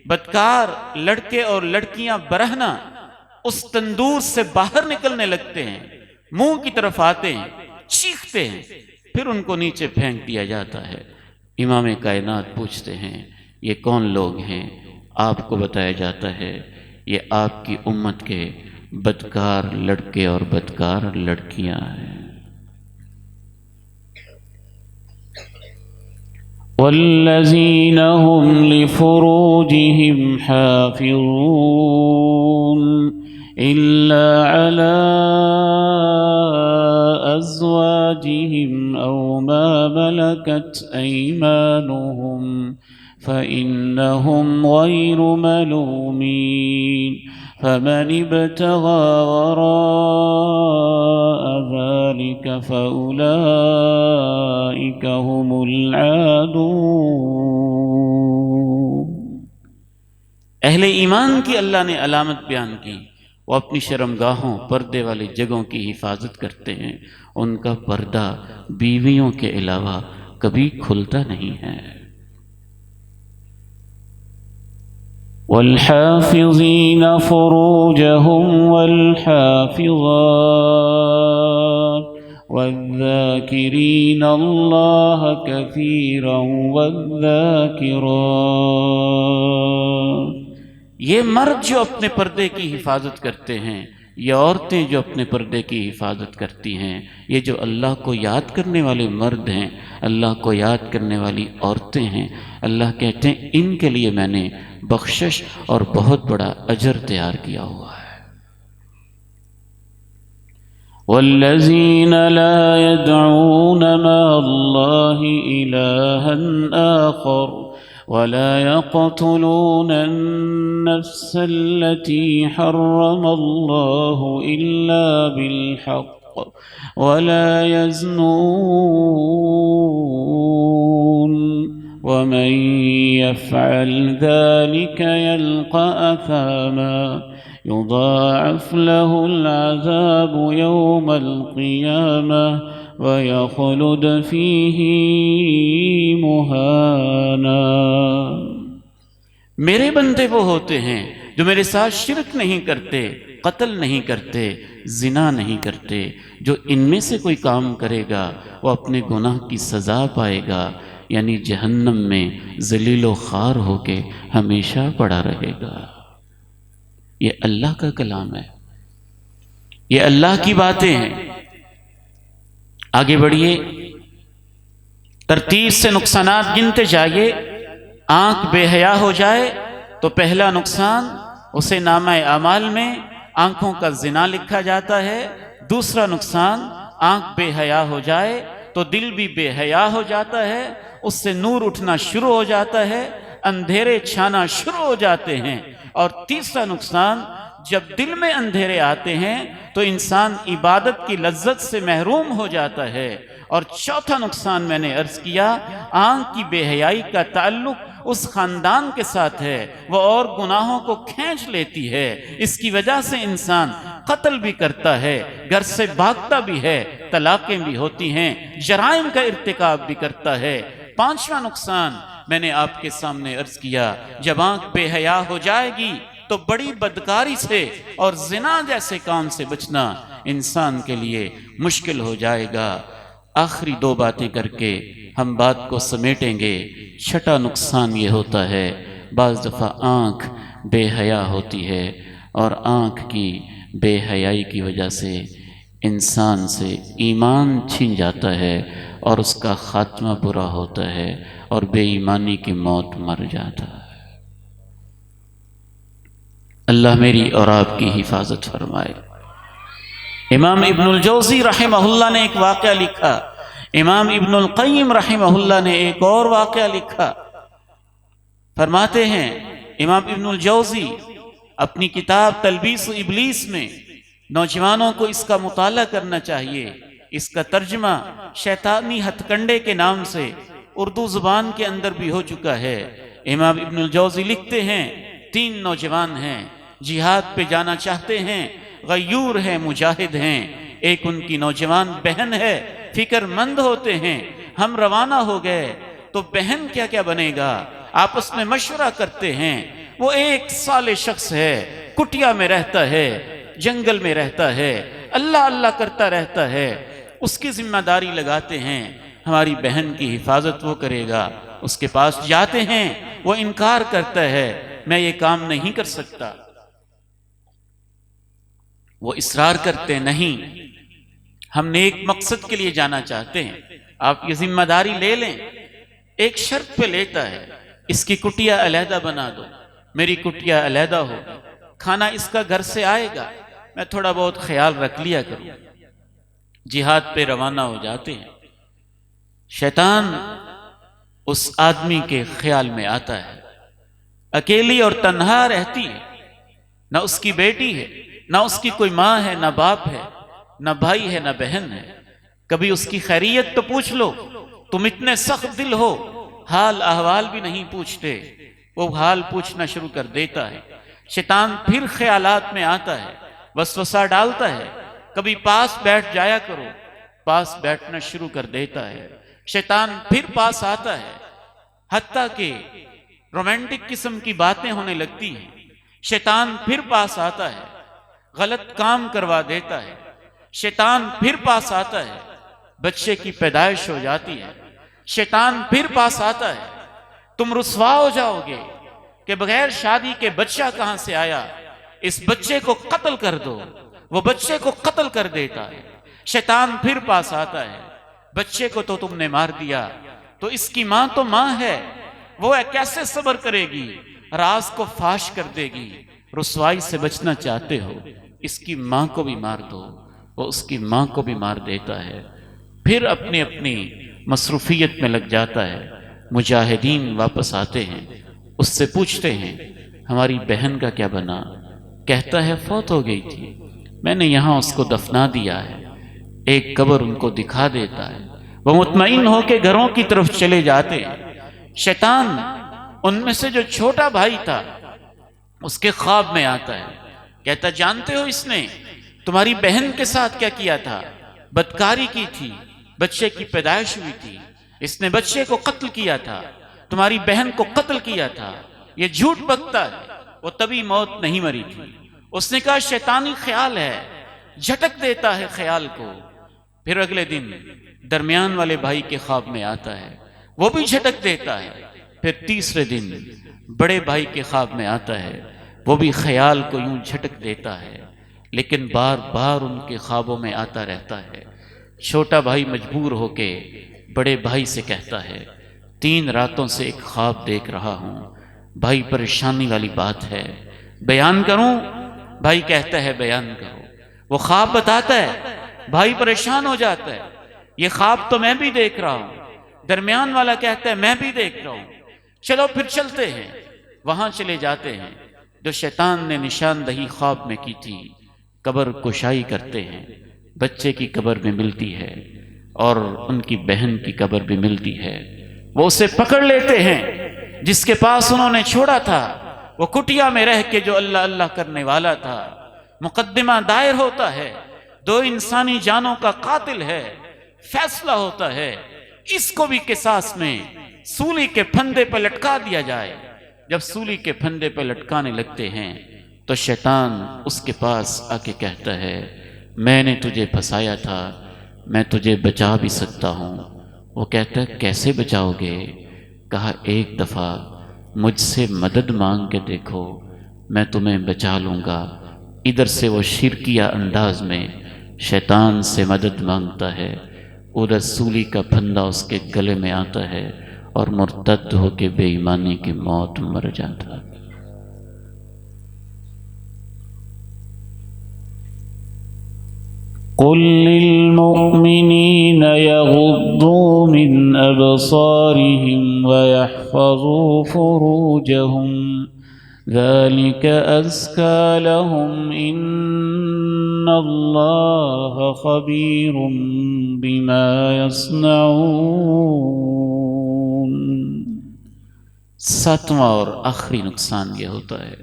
بدکار لڑکے اور لڑکیاں برہنہ اس تندور سے باہر نکلنے لگتے ہیں، منہ کی طرف آتے ہیں، چیختے ہیں، پھر ان کو نیچے پھینک دیا جاتا ہے. امام کائنات پوچھتے ہیں یہ کون لوگ ہیں؟ آپ کو بتایا جاتا ہے یہ آپ کی امت کے بدکار لڑکے اور بدکار لڑکیاں ہیں. والذین هم لفروجهم حافظون إلا على أزواجهم أو ما ملكت أيمانهم فإنهم غير ملومين فمن ابتغى وراء ذلك فأولئك هم العادون. اہل ایمان کی اللہ نے علامت بیان کی، وہ اپنی شرمگاہوں پردے والی جگہوں کی حفاظت کرتے ہیں، ان کا پردہ بیویوں کے علاوہ کبھی کھلتا نہیں ہے۔ والحافظین فروجهم والحافظات والذاکرین اللہ کثیرا والذاکرات۔ یہ مرد جو اپنے پردے کی حفاظت کرتے ہیں، یہ عورتیں جو اپنے پردے کی حفاظت کرتی ہیں، یہ جو اللہ کو یاد کرنے والے مرد ہیں، اللہ کو یاد کرنے والی عورتیں ہیں، اللہ کہتے ہیں ان کے لیے میں نے بخشش اور بہت بڑا اجر تیار کیا ہوا ہے۔ والذین لا يدعون مع اللہ الہا آخر ولا يقتلون النفس التي حرم الله إلا بالحق ولا يزنون ومن يفعل ذلك يلقى أثاما يضاعف له العذاب يوم القيامة وَيَخْلُدْ فِيهِ مُهَانًا۔ میرے بندے وہ ہوتے ہیں جو میرے ساتھ شرک نہیں کرتے، قتل نہیں کرتے، زنا نہیں کرتے۔ جو ان میں سے کوئی کام کرے گا وہ اپنے گناہ کی سزا پائے گا، یعنی جہنم میں ذلیل و خوار ہو کے ہمیشہ پڑا رہے گا۔ یہ اللہ کا کلام ہے، یہ اللہ کی باتیں ہیں۔ آگے بڑھیے، ترتیب سے نقصانات گنتے جائیے۔ آنکھ بے حیا ہو جائے تو پہلا نقصان اسے نامہ اعمال میں آنکھوں کا زنا لکھا جاتا ہے۔ دوسرا نقصان، آنکھ بے حیا ہو جائے تو دل بھی بے حیا ہو جاتا ہے، اس سے نور اٹھنا شروع ہو جاتا ہے، اندھیرے چھانا شروع ہو جاتے ہیں۔ اور تیسرا نقصان، جب دل میں اندھیرے آتے ہیں تو انسان عبادت کی لذت سے محروم ہو جاتا ہے۔ اور چوتھا نقصان میں نے عرض کیا، آنکھ کی بے حیائی کا تعلق اس خاندان کے ساتھ ہے، وہ اور گناہوں کو کھینچ لیتی ہے۔ اس کی وجہ سے انسان قتل بھی کرتا ہے، گھر سے بھاگتا بھی ہے، طلاقیں بھی ہوتی ہیں، جرائم کا ارتکاب بھی کرتا ہے۔ پانچواں نقصان میں نے آپ کے سامنے عرض کیا، جب آنکھ بے حیا ہو جائے گی تو بڑی بدکاری سے اور زنا جیسے کام سے بچنا انسان کے لیے مشکل ہو جائے گا۔ آخری دو باتیں کر کے ہم بات کو سمیٹیں گے۔ چھٹا نقصان یہ ہوتا ہے، بعض دفعہ آنکھ بے حیا ہوتی ہے اور آنکھ کی بے حیائی کی وجہ سے انسان سے ایمان چھن جاتا ہے اور اس کا خاتمہ برا ہوتا ہے اور بے ایمانی کی موت مر جاتا ہے۔ اللہ میری اور آپ کی حفاظت فرمائے۔ امام ابن الجوزی رحمہ اللہ نے ایک واقعہ لکھا، امام ابن القیم رحمہ اللہ نے ایک اور واقعہ لکھا۔ فرماتے ہیں امام ابن الجوزی اپنی کتاب تلبیس ابلیس میں، نوجوانوں کو اس کا مطالعہ کرنا چاہیے۔ اس کا ترجمہ شیطانی ہتھ کنڈے کے نام سے اردو زبان کے اندر بھی ہو چکا ہے۔ امام ابن الجوزی لکھتے ہیں، 3 نوجوان ہیں، جہاد پہ جانا چاہتے ہیں، غیور ہیں، مجاہد ہیں۔ ایک ان کی نوجوان بہن ہے، فکر مند ہوتے ہیں۔ ہم روانہ ہو گئے تو بہن کیا کیا بنے گا، آپس میں مشورہ کرتے ہیں۔ وہ ایک صالح شخص ہے، کٹیا میں رہتا ہے، جنگل میں رہتا ہے، اللہ اللہ کرتا رہتا ہے۔ اس کی ذمہ داری لگاتے ہیں، ہماری بہن کی حفاظت وہ کرے گا۔ اس کے پاس جاتے ہیں، وہ انکار کرتا ہے، میں یہ کام نہیں کر سکتا۔ وہ اصرار کرتے نہیں، ہم نے ایک مقصد کے لیے جانا چاہتے ہیں، آپ یہ ذمہ داری لے لیں۔ ایک شرط پہ لیتا ہے، اس کی کٹیا علیحدہ بنا دو، میری کٹیا علیحدہ ہو، کھانا اس کا گھر سے آئے گا، میں تھوڑا بہت خیال رکھ لیا کروں۔ جہاد پہ روانہ ہو جاتے ہیں۔ شیطان اس آدمی کے خیال میں آتا ہے، اکیلی اور تنہا رہتی ہے، نہ اس کی بیٹی ہے، نہ اس کی کوئی ماں ہے، نہ باپ ہے، نہ بھائی ہے، نہ بہن ہے۔ کبھی اس کی خیریت تو پوچھ لو، تم اتنے سخت دل ہو، حال احوال بھی نہیں پوچھتے۔ وہ حال پوچھنا شروع کر دیتا ہے۔ شیطان پھر خیالات میں آتا ہے، وسوسہ ڈالتا ہے، کبھی پاس بیٹھ جایا کرو، پاس بیٹھنا شروع کر دیتا ہے۔ شیطان پھر پاس آتا ہے، حتیٰ کہ رومانٹک قسم کی باتیں ہونے لگتی ہیں۔ شیطان پھر پاس آتا ہے، غلط کام کروا دیتا ہے۔ شیطان پھر پاس آتا ہے، بچے کی پیدائش ہو جاتی ہے۔ شیطان پھر پاس آتا ہے، تم رسوا ہو جاؤ گے کہ بغیر شادی کے بچہ کہاں سے آیا، اس بچے کو قتل کر دو۔ وہ بچے کو قتل کر دیتا ہے۔ شیطان پھر پاس آتا ہے، بچے کو تو تم نے مار دیا، تو اس کی ماں تو ماں ہے، وہ کیسے صبر کرے گی، راز کو فاش کر دے گی۔ رسوائی سے بچنا چاہتے ہو، اس کی ماں کو بھی مار دو۔ وہ اس کی ماں کو بھی مار دیتا ہے۔ پھر اپنی اپنی مصروفیت میں لگ جاتا ہے۔ مجاہدین واپس آتے ہیں، اس سے پوچھتے ہیں ہماری بہن کا کیا بنا؟ کہتا ہے فوت ہو گئی تھی، میں نے یہاں اس کو دفنا دیا ہے۔ ایک قبر ان کو دکھا دیتا ہے، وہ مطمئن ہو کے گھروں کی طرف چلے جاتے ہیں۔ شیطان ان میں سے جو چھوٹا بھائی تھا اس کے خواب میں آتا ہے، کہتا جانتے ہو اس نے تمہاری بہن کے ساتھ کیا کیا تھا؟ بدکاری کی تھی، بچے کی پیدائش ہوئی تھی، اس نے بچے کو قتل کیا تھا، تمہاری بہن کو قتل کیا تھا۔ یہ جھوٹ بکتا ہے، وہ تبھی موت نہیں مری تھی۔ اس نے کہا شیطانی خیال ہے، جھٹک دیتا ہے خیال کو۔ پھر اگلے دن درمیان والے بھائی کے خواب میں آتا ہے، وہ بھی جھٹک دیتا ہے۔ پھر تیسرے دن بڑے بھائی کے خواب میں آتا ہے، وہ بھی خیال کو یوں جھٹک دیتا ہے، لیکن بار بار ان کے خوابوں میں آتا رہتا ہے۔ چھوٹا بھائی مجبور ہو کے بڑے بھائی سے کہتا ہے 3 راتوں سے ایک خواب دیکھ رہا ہوں، بھائی پریشانی والی بات ہے، بیان کروں؟ بھائی کہتا ہے بیان کرو۔ وہ خواب بتاتا ہے، بھائی پریشان ہو جاتا ہے، یہ خواب تو میں بھی دیکھ رہا ہوں۔ درمیان والا کہتا ہے میں بھی دیکھ رہا ہوں، چلو پھر چلتے ہیں۔ وہاں چلے جاتے ہیں، جو شیطان نے نشاندہی خواب میں کی تھی، قبر کشائی کرتے ہیں، بچے کی قبر بھی ملتی ہے اور ان کی بہن کی قبر بھی ملتی ہے۔ وہ اسے پکڑ لیتے ہیں جس کے پاس انہوں نے چھوڑا تھا، وہ کٹیا میں رہ کے جو اللہ اللہ کرنے والا تھا۔ مقدمہ دائر ہوتا ہے، 2 انسانی جانوں کا قاتل ہے، فیصلہ ہوتا ہے اس کو بھی قصاص میں سولی کے پھندے پہ لٹکا دیا جائے۔ جب سولی کے پھندے پہ لٹکانے لگتے ہیں تو شیطان اس کے پاس آ کے کہتا ہے میں نے تجھے پھنسایا تھا، میں تجھے بچا بھی سکتا ہوں۔ وہ کہتا ہے کیسے بچاؤ گے؟ کہا ایک دفعہ مجھ سے مدد مانگ کے دیکھو، میں تمہیں بچا لوں گا۔ ادھر سے وہ شرکیہ انداز میں شیطان سے مدد مانگتا ہے، ادھر سولی کا پھندا اس کے گلے میں آتا ہے اور مرتد ہو کے بے ایمانی کی موت مر جاتا ہے۔ قل للمؤمنين يغضوا من أبصارهم ويحفظوا فروجهم ذلك أزكى لهم إن الله خبير بما يصنعون۔ 7واں اور آخری نقصان یہ ہوتا ہے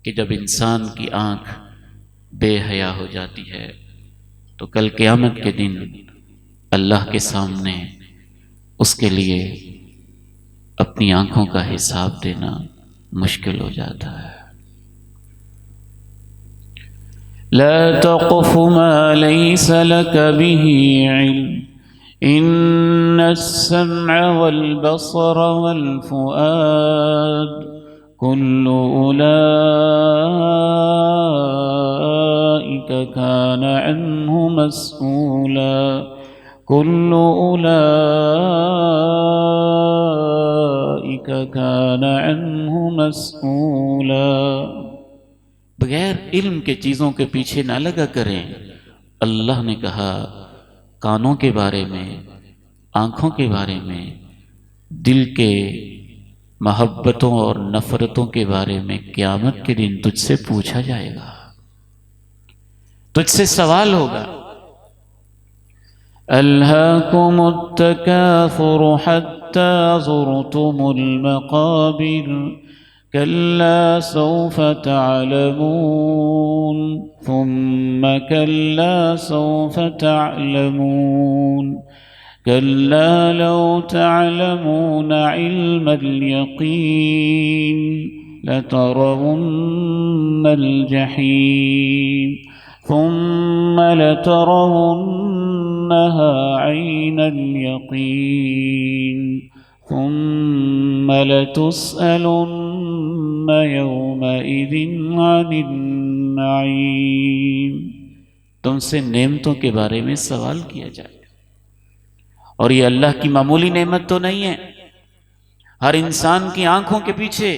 کہ جب انسان کی آنکھ بے حیا ہو جاتی ہے تو کل قیامت کے دن اللہ کے سامنے اس کے لیے اپنی آنکھوں کا حساب دینا مشکل ہو جاتا ہے۔ لا تقف ما ليس لك به علم إن السمع والبصر والفؤاد كل أولئك كان عنه مسؤولا كل أولئك كان عنه مسؤولا۔ بغیر علم کے چیزوں کے پیچھے نہ لگا کریں۔ اللہ نے کہا کانوں کے بارے میں، آنکھوں کے بارے میں، دل کے محبتوں اور نفرتوں کے بارے میں قیامت کے دن تجھ سے پوچھا جائے گا، تجھ سے سوال ہوگا۔ ألهاكم التكاثر حتى حتى زرتم المقابر كلا سوف تعلمون ثم كلا سوف تعلمون كلا لو تعلمون علم اليقين لترون الجحيم ثم لترونها عين اليقين ثم لتسألن يومئذ عن النعيم۔ تم سے نعمتوں کے بارے میں سوال کیا جائے، اور یہ اللہ کی معمولی نعمت تو نہیں ہے۔ ہر انسان کی آنکھوں کے پیچھے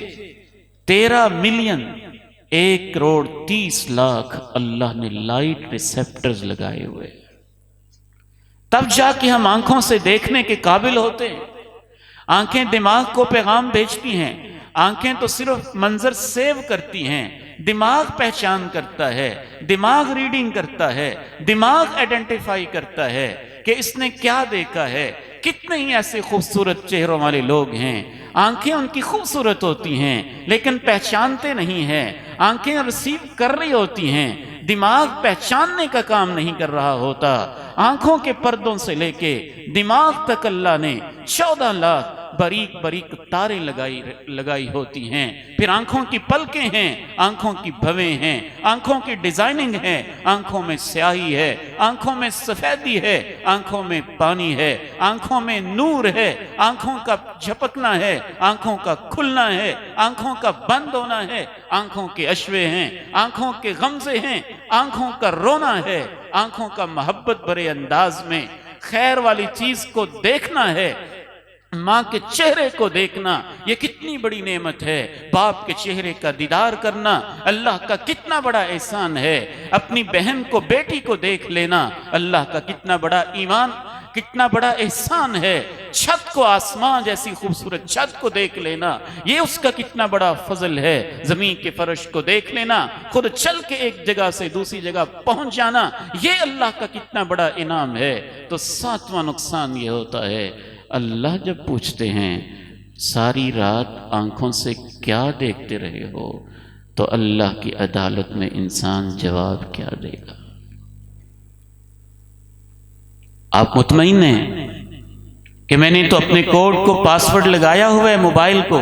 13 ملین 1,30,00,000 اللہ نے لائٹ ریسیپٹرز لگائے ہوئے، تب جا کے ہم آنکھوں سے دیکھنے کے قابل ہوتے ہیں۔ آنکھیں دماغ کو پیغام بھیجتی ہیں، آنکھیں تو صرف منظر سیو کرتی ہیں، دماغ پہچان کرتا ہے، دماغ ریڈنگ کرتا ہے، دماغ آئیڈینٹیفائی کرتا ہے کہ اس نے کیا دیکھا ہے۔ کتنے ہی ایسے خوبصورت چہروں والے لوگ ہیں، آنکھیں ان کی خوبصورت ہوتی ہیں لیکن پہچانتے نہیں ہیں، آنکھیں ریسیو کر رہی ہوتی ہیں، دماغ پہچاننے کا کام نہیں کر رہا ہوتا۔ آنکھوں کے پردوں سے لے کے دماغ تک اللہ نے 14 لاکھ باریک باریک تاریں لگائی ہوتی ہیں۔ پھر آنکھوں کی پلکیں ہیں، آنکھوں کی بھویں ہیں، آنکھوں کی ڈیزائننگ ہے، آنکھوں میں سیاہی ہے، آنکھوں میں سفیدی ہے، آنکھوں میں پانی ہے، آنکھوں میں نور ہے، آنکھوں کا جھپکنا ہے، آنکھوں کا کھلنا ہے، آنکھوں کا بند ہونا ہے، آنکھوں کے اشوے ہیں، آنکھوں کے غمزے ہیں، آنکھوں کا رونا ہے، آنکھوں کا محبت بھرے انداز میں خیر والی چیز کو دیکھنا ہے، ماں کے چہرے کو دیکھنا یہ کتنی بڑی نعمت ہے۔ باپ کے چہرے کا دیدار کرنا اللہ کا کتنا بڑا احسان ہے۔ اپنی بہن کو، بیٹی کو دیکھ لینا اللہ کا کتنا بڑا ایمان، کتنا بڑا احسان ہے۔ چھت کو، آسمان جیسی خوبصورت چھت کو دیکھ لینا یہ اس کا کتنا بڑا فضل ہے۔ زمین کے فرش کو دیکھ لینا، خود چل کے ایک جگہ سے دوسری جگہ پہنچ جانا یہ اللہ کا کتنا بڑا انعام ہے۔ تو 7واں نقصان یہ ہوتا ہے، اللہ جب پوچھتے ہیں ساری رات آنکھوں سے کیا دیکھتے رہے ہو، تو اللہ کی عدالت میں انسان جواب کیا دے گا؟ آپ مطمئن ہیں کہ میں نے تو اپنے کوڈ کو پاسورڈ لگایا ہوا ہے موبائل کو؟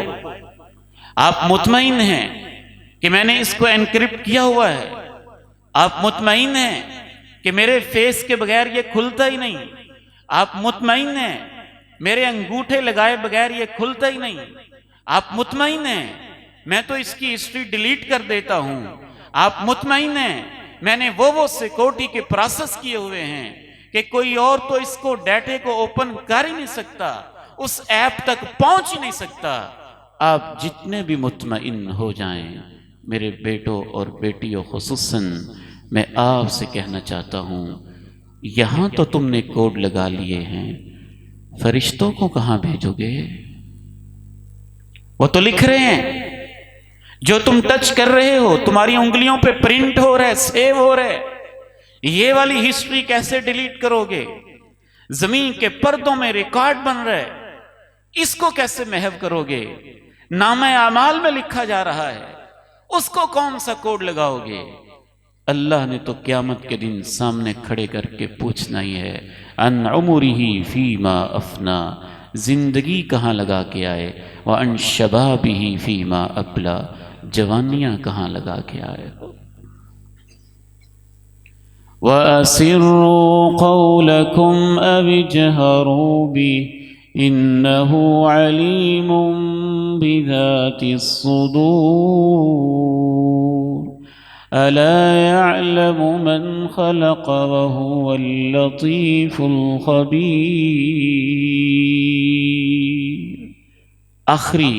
آپ مطمئن ہیں کہ میں نے اس کو انکرپٹ کیا ہوا ہے؟ آپ مطمئن ہیں کہ میرے فیس کے بغیر یہ کھلتا ہی نہیں؟ آپ مطمئن ہیں میرے انگوٹھے لگائے بغیر یہ کھلتا ہی نہیں؟ آپ مطمئن ہیں میں تو اس کی ہسٹری ڈیلیٹ کر دیتا ہوں؟ آپ مطمئن ہیں میں نے وہ سیکورٹی کے پروسیس کیے ہوئے ہیں کہ کوئی اور تو اس کو ڈیٹے کو اوپن کر ہی نہیں سکتا، اس ایپ تک پہنچ ہی نہیں سکتا؟ آپ جتنے بھی مطمئن ہو جائیں میرے بیٹوں اور بیٹیوں، خصوصاً میں آپ سے کہنا چاہتا ہوں یہاں تو تم نے کوڈ لگا لیے ہیں، فرشتوں کو کہاں بھیجو گے؟ وہ تو لکھ رہے ہیں، جو تم ٹچ کر رہے ہو تمہاری انگلیوں پہ پرنٹ ہو رہا ہے، سیو ہو رہا ہے، یہ والی ہسٹری کیسے ڈیلیٹ کرو گے؟ زمین کے پردوں میں ریکارڈ بن رہا ہے، اس کو کیسے محو کرو گے؟ نامہ اعمال میں لکھا جا رہا ہے، اس کو کون سا کوڈ لگاؤ گے؟ اللہ نے تو قیامت کے دن سامنے کھڑے کر کے پوچھنا ہی ہے، ان عمرہ فیما افنا، زندگی کہاں لگا کے آئے، وان شبابہ فیما ابلا، جوانیاں کہاں لگا کے آئے ہو۔ وَأَسِرُّوا قَوْلَكُمْ أَوِ اجْهَرُوا بِهِ إِنَّهُ عَلِيمٌ بِذَاتِ الصُّدُورِ أَلَا يَعْلَمُ مَنْ خَلَقَ وَهُوَ اللَّطِيفُ الْخَبِيرُ۔ آخری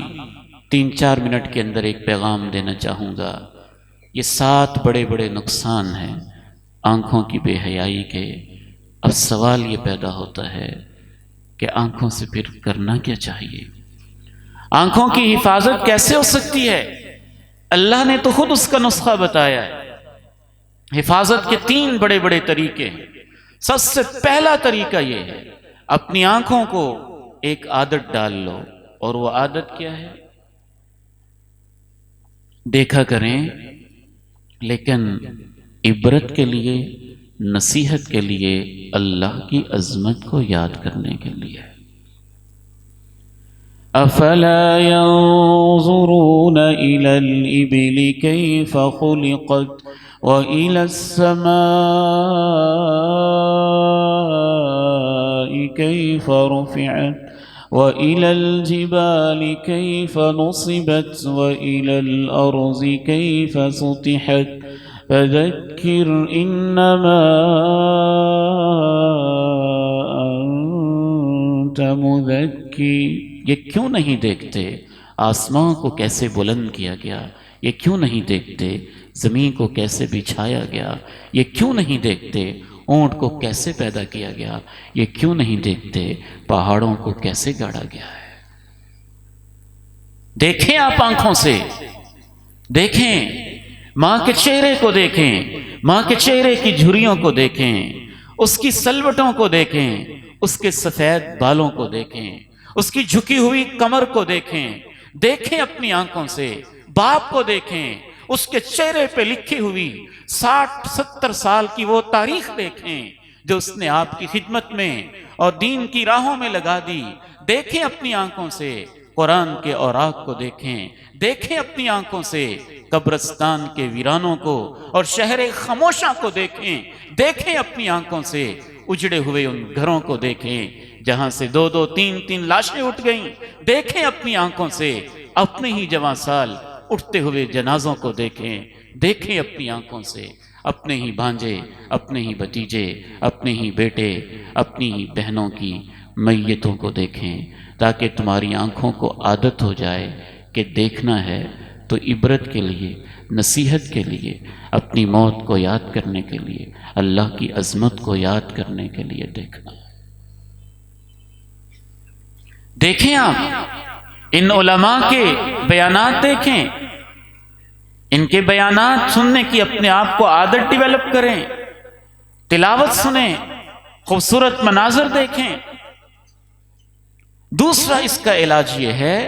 3-4 منٹ کے اندر ایک پیغام دینا چاہوں گا۔ یہ 7 بڑے بڑے نقصان ہیں آنکھوں کی بے حیائی کے۔ اب سوال یہ پیدا ہوتا ہے کہ آنکھوں سے پھر کرنا کیا چاہیے؟ آنکھوں کی حفاظت کیسے ہو سکتی ہے؟ اللہ نے تو خود اس کا نسخہ بتایا ہے۔ حفاظت کے 3 بڑے بڑے طریقے ہیں۔ سب سے پہلا طریقہ یہ ہے اپنی آنکھوں کو ایک عادت ڈال لو، اور وہ عادت کیا ہے؟ دیکھا کریں لیکن عبرت کے لیے، نصیحت کے لیے، اللہ کی عظمت کو یاد کرنے کے لیے۔ افلا ينظرون الى الابل كيف خلقت والى السماء كيف رفعت وإلى الجبال كيف نصبت وإلى الأرض كيف سطحت فذكر إنما أنت مذكر۔ یہ کیوں نہیں دیکھتے آسمان کو کیسے بلند کیا گیا؟ یہ کیوں نہیں دیکھتے زمین کو کیسے بچھایا گیا؟ یہ کیوں نہیں دیکھتے اونٹ کو کیسے پیدا کیا گیا؟ یہ کیوں نہیں دیکھتے پہاڑوں کو کیسے گاڑا گیا ہے؟ دیکھیں آپ آنکھوں سے، دیکھیں ماں کے چہرے کو، دیکھیں ماں کے چہرے کی جھریوں کو، دیکھیں اس کی سلوٹوں کو، دیکھیں اس کے سفید بالوں کو، دیکھیں اس کی جھکی ہوئی کمر کو، دیکھیں اپنی آنکھوں سے باپ کو، دیکھیں اس کے چہرے پہ لکھی ہوئی 60-70 سال کی وہ تاریخ دیکھیں جو اس نے آپ کی خدمت میں اور دین کی راہوں میں لگا دی۔ دیکھیں اپنی آنکھوں سے قرآن کے اوراق کو، دیکھیں اپنی آنکھوں سے قبرستان کے ویرانوں کو اور شہر خاموشاں کو، دیکھیں اپنی آنکھوں سے اجڑے ہوئے ان گھروں کو، دیکھیں جہاں سے 2-2 3-3 لاشیں اٹھ گئیں، دیکھیں اپنی آنکھوں سے اپنے ہی جوان سال اٹھتے ہوئے جنازوں کو، دیکھیں اپنی آنکھوں سے اپنے ہی بھانجے، اپنے ہی بھتیجے، اپنے ہی بیٹے، اپنی ہی بہنوں کی میتوں کو دیکھیں، تاکہ تمہاری آنکھوں کو عادت ہو جائے کہ دیکھنا ہے تو عبرت کے لیے، نصیحت کے لیے، اپنی موت کو یاد کرنے کے لیے، اللہ کی عظمت کو یاد کرنے کے لیے دیکھنا۔ دیکھیں آپ ان علماء کے بیانات، دیکھیں ان کے بیانات سننے کی اپنے آپ کو عادت ڈیولپ کریں، تلاوت سنیں، خوبصورت مناظر دیکھیں۔ دوسرا اس کا علاج یہ ہے،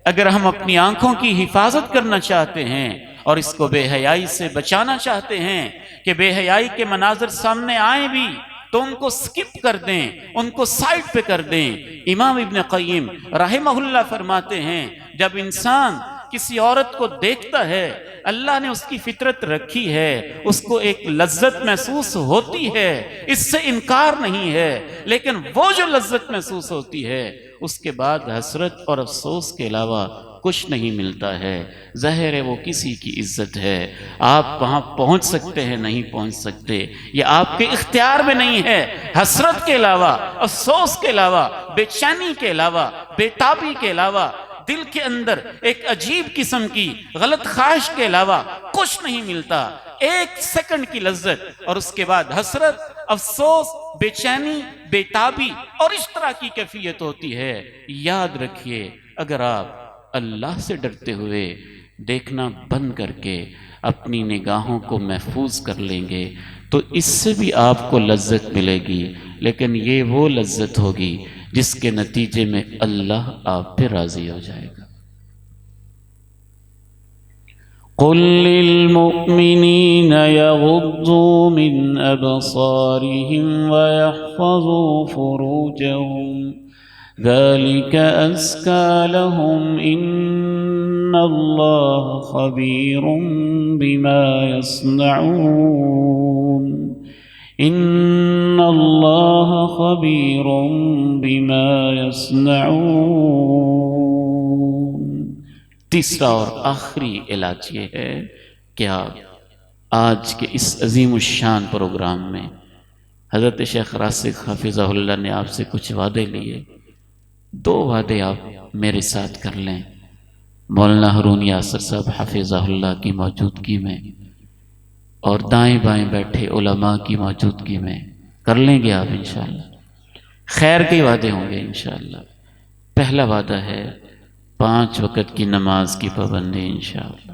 اگر ہم اپنی آنکھوں کی حفاظت کرنا چاہتے ہیں اور اس کو بے حیائی سے بچانا چاہتے ہیں کہ بے حیائی کے مناظر سامنے آئیں بھی تو ان کو سکپ کر دیں، ان کو سائڈ پہ کر دیں۔ امام ابن قیم رحمہ اللہ فرماتے ہیں جب انسان کسی عورت کو دیکھتا ہے، اللہ نے اس کی فطرت رکھی ہے، اس کو ایک لذت محسوس ہوتی ہے، اس سے انکار نہیں ہے، لیکن وہ جو لذت محسوس ہوتی ہے اس کے بعد حسرت اور افسوس کے علاوہ کچھ نہیں ملتا ہے۔ ظاہر ہے وہ کسی کی عزت ہے، آپ وہاں پہنچ سکتے ہیں، نہیں پہنچ سکتے، یہ آپ کے اختیار میں نہیں ہے۔ حسرت کے علاوہ، افسوس کے علاوہ، بے چینی کے علاوہ، بے تابی کے علاوہ، دل کے اندر ایک عجیب قسم کی غلط خواہش کے علاوہ کچھ نہیں ملتا۔ ایک سیکنڈ کی لذت اور اس کے بعد حسرت، افسوس، بے چینی، بے تابی اور اس طرح کی کیفیت ہوتی ہے۔ یاد رکھیے اگر آپ اللہ سے ڈرتے ہوئے دیکھنا بند کر کے اپنی نگاہوں کو محفوظ کر لیں گے تو اس سے بھی آپ کو لذت ملے گی، لیکن یہ وہ لذت ہوگی جس کے نتیجے میں اللہ آپ پہ راضی ہو جائے گا۔ قل للمؤمنین یغضوا من ابصارهم ويحفظوا فروجهم ذلك أزكى لهم إن الله خبير بما يصنعون إن الله خبير بما يصنعون۔ تیسرا اور آخری علاج یہ ہے کہ آپ آج کے اس عظیم الشان پروگرام میں حضرت شیخ راسخ حفظہ اللہ نے آپ سے کچھ وعدے لیے، 2 وعدے آپ میرے ساتھ کر لیں، مولانا ہارون یاسر صاحب حفظہ اللہ کی موجودگی میں اور دائیں بائیں بیٹھے علماء کی موجودگی میں کر لیں گے آپ انشاءاللہ۔ خیر کے وعدے ہوں گے انشاءاللہ۔ پہلا وعدہ ہے 5 وقت کی نماز کی پابندی انشاءاللہ۔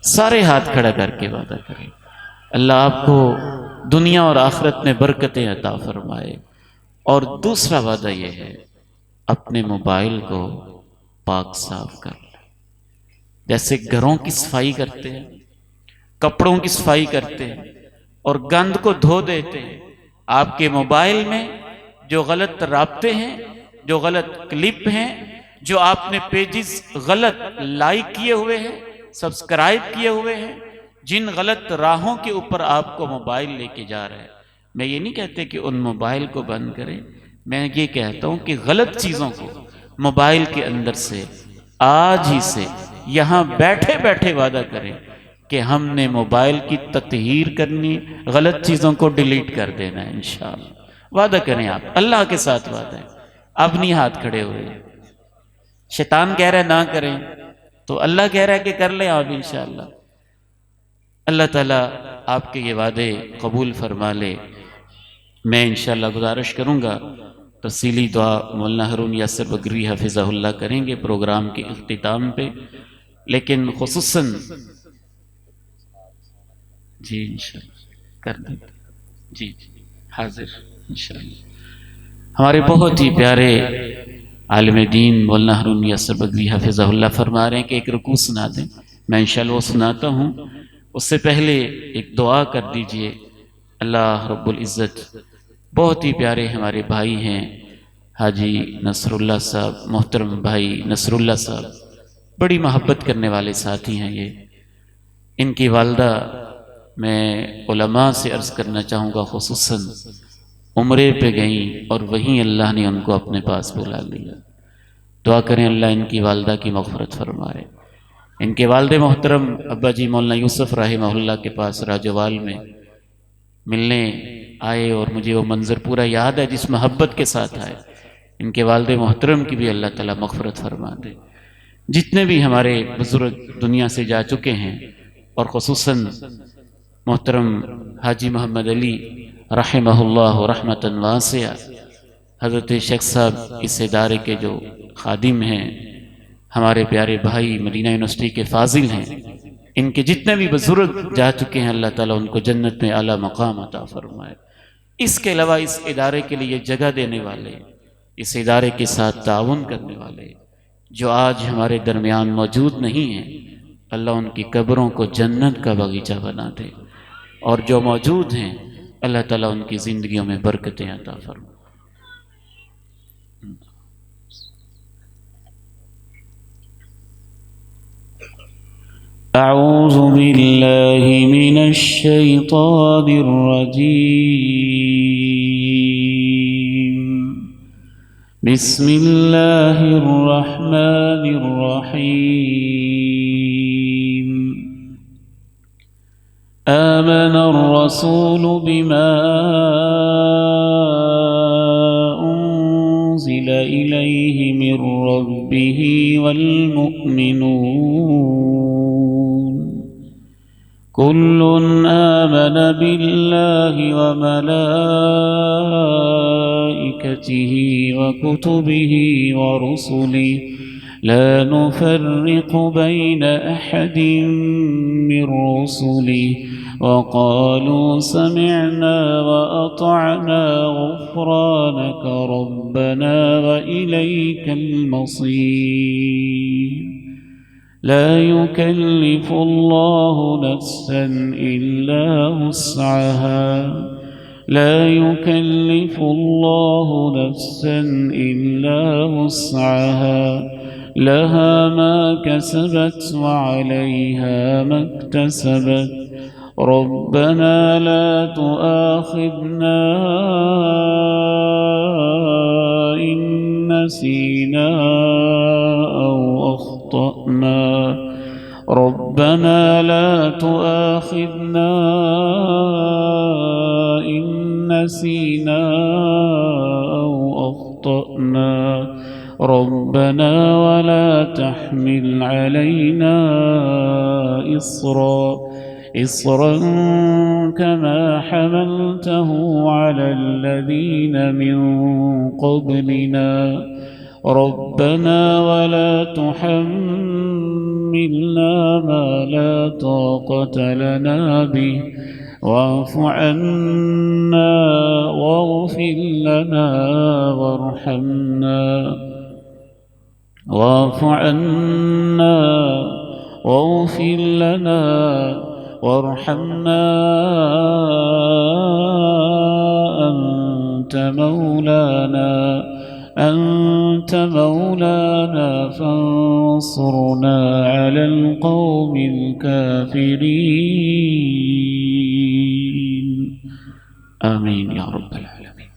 سارے ہاتھ کھڑا کر کے وعدہ کریں، اللہ آپ کو دنیا اور آخرت میں برکتیں عطا فرمائے۔ اور دوسرا وعدہ یہ ہے اپنے موبائل کو پاک صاف کر لیں۔ جیسے گھروں کی صفائی کرتے ہیں، کپڑوں کی صفائی کرتے ہیں اور گند کو دھو دیتے ہیں، آپ کے موبائل میں جو غلط رابطے ہیں، جو غلط کلپ ہیں، جو آپ نے پیجز غلط لائک کیے ہوئے ہیں، سبسکرائب کیے ہوئے ہیں، جن غلط راہوں کے اوپر آپ کو موبائل لے کے جا رہا ہے، میں یہ نہیں کہتے کہ ان موبائل کو بند کریں، میں یہ کہتا ہوں کہ غلط چیزوں کو موبائل کے اندر سے آج ہی سے یہاں بیٹھے بیٹھے وعدہ کریں کہ ہم نے موبائل کی تطہیر کرنی، غلط چیزوں کو ڈیلیٹ کر دینا ہے انشاءاللہ۔ وعدہ کریں آپ، اللہ کے ساتھ وعدہ ہے، اپنی ہاتھ کھڑے ہوئے۔ شیطان کہہ رہا ہے نہ کریں تو اللہ کہہ رہا ہے کہ کر لیں آپ انشاءاللہ۔ اللہ تعالیٰ آپ کے یہ وعدے قبول فرما لے۔ میں انشاءاللہ گزارش کروں گا، تفصیلی دعا مولانا ہارون یاسر بگری حفظہ اللہ کریں گے پروگرام کے اختتام پہ، لیکن خصوصاً جی انشاءاللہ کر دیں، جی حاضر انشاءاللہ۔ ہمارے بہت ہی پیارے عالم دین مولانا ہارون یاسر بگری حفظہ اللہ فرما رہے ہیں کہ ایک رکوع سنا دیں، میں انشاءاللہ وہ سناتا ہوں، اس سے پہلے ایک دعا کر دیجئے۔ اللہ رب العزت بہت ہی پیارے ہمارے بھائی ہیں، حاجی نصر اللہ صاحب، محترم بھائی نصر اللہ صاحب، بڑی محبت کرنے والے ساتھی ہیں یہ۔ ان کی والدہ، میں علماء سے عرض کرنا چاہوں گا، خصوصاً عمرے پہ گئیں اور وہیں اللہ نے ان کو اپنے پاس بلا لیا۔ دعا کریں اللہ ان کی والدہ کی مغفرت فرمائے۔ ان کے والد محترم ابا جی مولانا یوسف رحمہ اللہ کے پاس راجوال میں ملنے آئے اور مجھے وہ منظر پورا یاد ہے جس محبت کے ساتھ آئے۔ ان کے والد محترم کی بھی اللہ تعالیٰ مغفرت فرما دے۔ جتنے بھی ہمارے بزرگ دنیا سے جا چکے ہیں اور خصوصاً محترم حاجی محمد علی رحمہ اللہ رحمتاً واسعہ، حضرت شیخ صاحب اس ادارے کے جو خادم ہیں، ہمارے پیارے بھائی مدینہ یونیورسٹی کے فاضل ہیں، ان کے جتنے بھی بزرگ جا چکے ہیں اللہ تعالیٰ ان کو جنت میں اعلیٰ مقام عطا فرمائے۔ اس کے علاوہ اس ادارے کے لیے جگہ دینے والے، اس ادارے کے ساتھ تعاون کرنے والے جو آج ہمارے درمیان موجود نہیں ہیں، اللہ ان کی قبروں کو جنت کا باغیچہ بنا دے، اور جو موجود ہیں اللہ تعالیٰ ان کی زندگیوں میں برکتیں عطا فرمائے۔ أعوذ بالله من الشيطان الرجيم، بسم الله الرحمن الرحيم، آمن الرسول بما أنزل إليه من ربه والمؤمنون كل آمن بالله وملائكته وكتبه ورسله لا نفرق بين أحد من رسله وقالوا سمعنا وأطعنا غفرانك ربنا وإليك المصير لا يكلف الله نفسا إلا وسعها لا يكلف الله نفسا إلا وسعها لها ما كسبت وعليها ما اكتسبت ربنا لا تؤاخذنا إن نسينا أو أخطأنا ربنا لا تؤاخذنا إن نسينا أو أخطأنا ربنا ولا تحمل علينا إصرا كما حملته على الذين من قبلنا ربنا ولا تحملنا ما لا طاقة لنا به واعف عنا واغفر لنا وارحمنا واعف عنا واغفر لنا وارحمنا أنت مولانا فانصرنا على القوم الكافرين. آمين يا رب العالمين.